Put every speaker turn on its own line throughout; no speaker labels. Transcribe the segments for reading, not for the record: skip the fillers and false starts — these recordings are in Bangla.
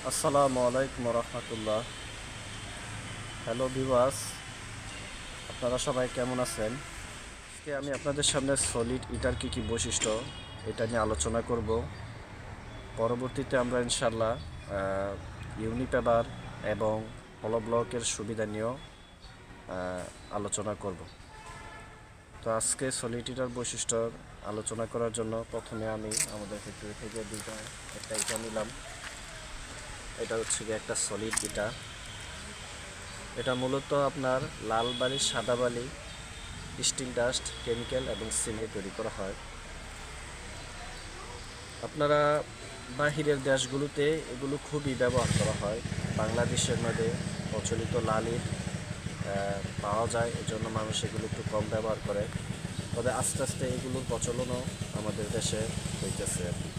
আসসালামু আলাইকুম রহমতুল্লাহ। হ্যালো ভিউয়ার্স, আপনারা সবাই কেমন আছেন? আজকে আমি আপনাদের সামনে সলিড ইটার কী বৈশিষ্ট্য এটা নিয়ে আলোচনা করব। পরবর্তীতে আমরা ইনশাল্লাহ ইউনিপেপার এবং হলো ব্লকের সুবিধা নিয়েও আলোচনা করব। তো আজকে সলিড ইটার বৈশিষ্ট্য আলোচনা করার জন্য প্রথমে আমি আমাদের ফ্যাক্টরি থেকে একটা ইটা নিলাম। এটা হচ্ছে গিয়ে একটা সলিড ইটা। এটা মূলত আপনার লাল বালি, সাদা বালি, স্টিল ডাস্ট, কেমিক্যাল এবং সিমেন্ট তৈরি করা হয়। আপনারা বাহিরের দেশগুলোতে এগুলো খুবই ব্যবহার করা হয়। বাংলাদেশের মধ্যে প্রচলিত লাল ইট পাওয়া যায়, এজন্য মানুষ এগুলো একটু কম ব্যবহার করে। তবে আস্তে আস্তে এগুলোর প্রচলনও আমাদের দেশে হইতেছে আর কি।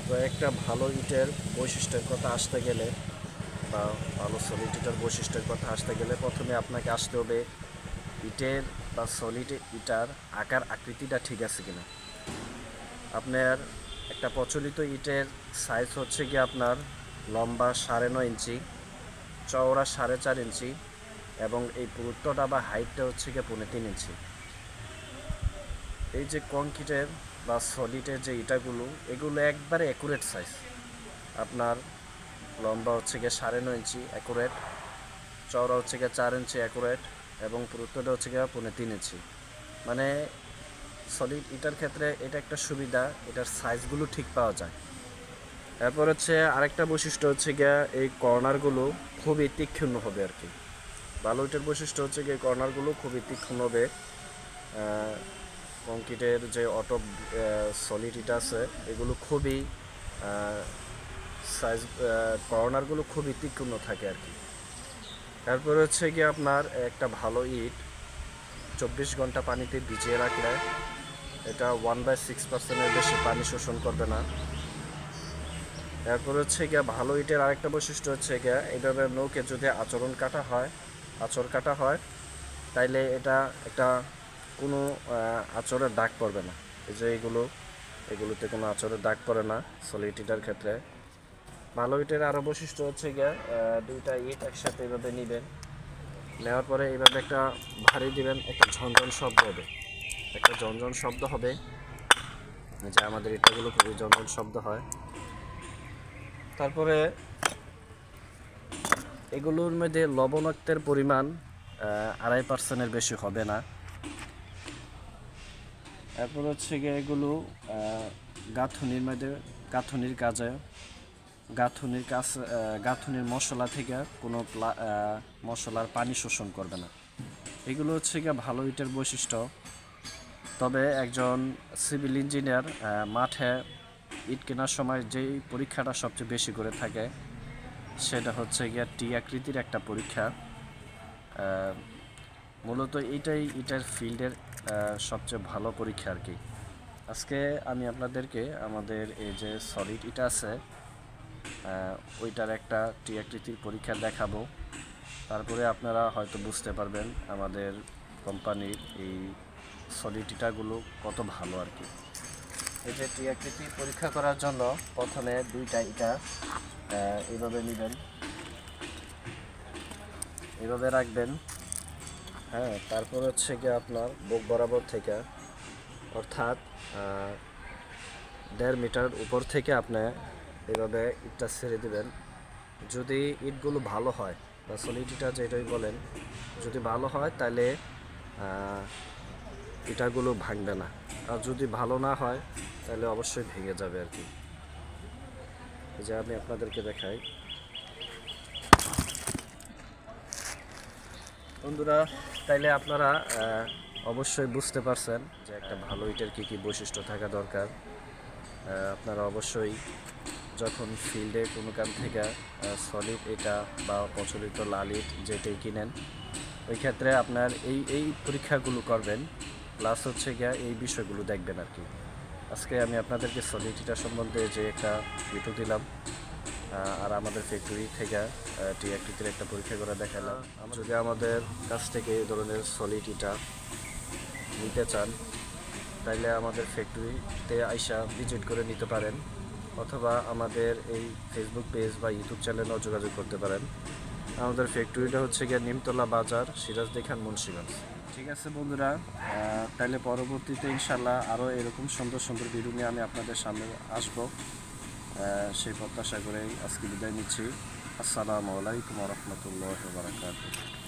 তো একটা ভালো ইটের বৈশিষ্ট্যের কথা আসতে গেলে বা ভালো সলিড ইটার বৈশিষ্ট্যের কথা আসতে গেলে প্রথমে আপনাকে আসতে হবে ইটের বা সলিড ইটার আকার আকৃতিটা ঠিক আছে কিনা। আপনার একটা প্রচলিত ইটের সাইজ হচ্ছে কি আপনার লম্বা 9.5 ইঞ্চি, চওড়া 4.5 ইঞ্চি এবং এই পুরুত্বটা বা হাইটটা হচ্ছে গিয়ে 3.5 ইঞ্চি। এই যে কংক্রিটের বা সলিডের যে ইটাগুলো, এগুলো একবারে অ্যাকুরেট সাইজ। আপনার লম্বা হচ্ছে গিয়ে 9.5 ইঞ্চি অ্যাকুরেট, চওড়া হচ্ছে গিয়ে 4 ইঞ্চি অ্যাকুরেট এবং পুরুত্বটা হচ্ছে গিয়ে 3.5 ইঞ্চি। মানে সলিড ইটার ক্ষেত্রে এটা একটা সুবিধা, এটার সাইজগুলো ঠিক পাওয়া যায়। এরপর হচ্ছে আরেকটা বৈশিষ্ট্য হচ্ছে গিয়ে এই কর্নারগুলো খুবই তীক্ষ্ণ হবে আর কি। ভালো ইটের বৈশিষ্ট্য হচ্ছে গিয়ে কর্নারগুলো খুবই তীক্ষ্ণ হবে। কংক্রিটের যে অটো সলিড ইটা আছে এগুলো খুবই সাইজ, কর্নারগুলো খুবই তীক্ষ্ণ থাকে আর কি। তারপরে হচ্ছে গিয়ে আপনার একটা ভালো ইট 24 ঘন্টা পানিতে ভিজিয়ে রাখলে এটা 1/6%-এর বেশি পানি শোষণ করবে না। এরপর হচ্ছে গিয়ে ভালো ইটের আরেকটা বৈশিষ্ট্য হচ্ছে গিয়ে এইভাবে নৌকে যদি আঁচড় কাটা হয় তাইলে এটা একটা কোনো আঁচড়ের দাগ পড়বে না। এই যে এগুলোতে কোনো আঁচড়ের দাগ পড়ে না সলিড ইটার ক্ষেত্রে। ভালো ইটের আরও বৈশিষ্ট্য হচ্ছে গিয়ে দুইটা ইট একসাথে এইভাবে নেবেন, নেওয়ার পরে এইভাবে একটা ভারী দিবেন, একটা ঝনঝন শব্দ হবে, যে আমাদের ইটাগুলো খুবই ঝনঝন শব্দ হয়। তারপরে এগুলোর মধ্যে লবণাক্তের পরিমাণ 2.5%-এর বেশি হবে না। এরপর হচ্ছে গিয়ে এগুলো গাঁথুনির মধ্যে গাঁথুনির মশলা থেকে কোনো মশলার পানি শোষণ করবে না। এগুলো হচ্ছে গিয়ে ভালো ইটের বৈশিষ্ট্য। তবে একজন সিভিল ইঞ্জিনিয়ার মাঠে ইট কেনার সময় যেই পরীক্ষাটা সবচেয়ে বেশি করে থাকে সেটা হচ্ছে গিয়ে টি আকৃতির একটা পরীক্ষা। মূলত এইটাই ইটার ফিল্ডের সবচেয়ে ভালো পরীক্ষা আর কি। আজকে আমি আপনাদেরকে আমাদের এই যে সলিড ইটা আছে ওইটার একটা টি আকৃতির পরীক্ষা দেখাবো। তারপরে আপনারা হয়তো বুঝতে পারবেন আমাদের কোম্পানির এই সলিড ইটাগুলো কত ভালো আর কি। এই যে টি আকৃতি পরীক্ষা করার জন্য প্রথমে দুইটা ইটা এইভাবে নেবেন, এইভাবে রাখবেন। হ্যাঁ, তারপর হচ্ছে গিয়ে আপনার বুক বরাবর থেকে অর্থাৎ 1.5 মিটার উপর থেকে আপনি এইভাবে ইটটা ছেড়ে দিবেন। যদি ইটগুলো ভালো হয় বা সলিড ইটা যেটাই বলেন, যদি ভালো হয় তাহলে ইটাগুলো ভাঙবে না, আর যদি ভালো না হয় তাহলে অবশ্যই ভেঙে যাবে আর কি। যে আমি আপনাদেরকে দেখাই বন্ধুরা, তাইলে আপনারা অবশ্যই বুঝতে পারছেন যে একটা ভালো ইটের কী বৈশিষ্ট্য থাকা দরকার। আপনারা অবশ্যই যখন ফিল্ডে কোনো কাম থেকে সলিড এটা বা প্রচলিত লাল ইট যেটাই কিনেন, ওই ক্ষেত্রে আপনার এই পরীক্ষাগুলো করবেন, প্লাস হচ্ছে গিয়া এই বিষয়গুলো দেখবেন আর কি। আজকে আমি আপনাদেরকে সলিড ইটা সম্বন্ধে যে একটা ভিডিও দিলাম আর আমাদের ফ্যাক্টরি থেকে টি আকৃতির একটা পরীক্ষা করে দেখালাম। যদি আমাদের কাছ থেকে এই ধরনের সলিড ইটা নিতে চান তাহলে আমাদের ফ্যাক্টরিতে আইসা ভিজিট করে নিতে পারেন। অথবা আমাদের এই ফেসবুক পেজ বা ইউটিউব চ্যানেলেও যোগাযোগ করতে পারেন। আমাদের ফ্যাক্টরিটা হচ্ছে গিয়ে নিমতলা বাজার, সিরাজদি খান, মুন্সিগঞ্জ। ঠিক আছে বন্ধুরা, তাহলে পরবর্তীতে ইনশাল্লাহ আরও এরকম সুন্দর সুন্দর ভিডিও নিয়ে আমি আপনাদের সামনে আসবো, সেই প্রত্যাশা করেই আজকে বিদায় নিচ্ছি। আসসালামু আলাইকুম ওয়া রাহমাতুল্লাহি ওয়া বারাকাতুহু।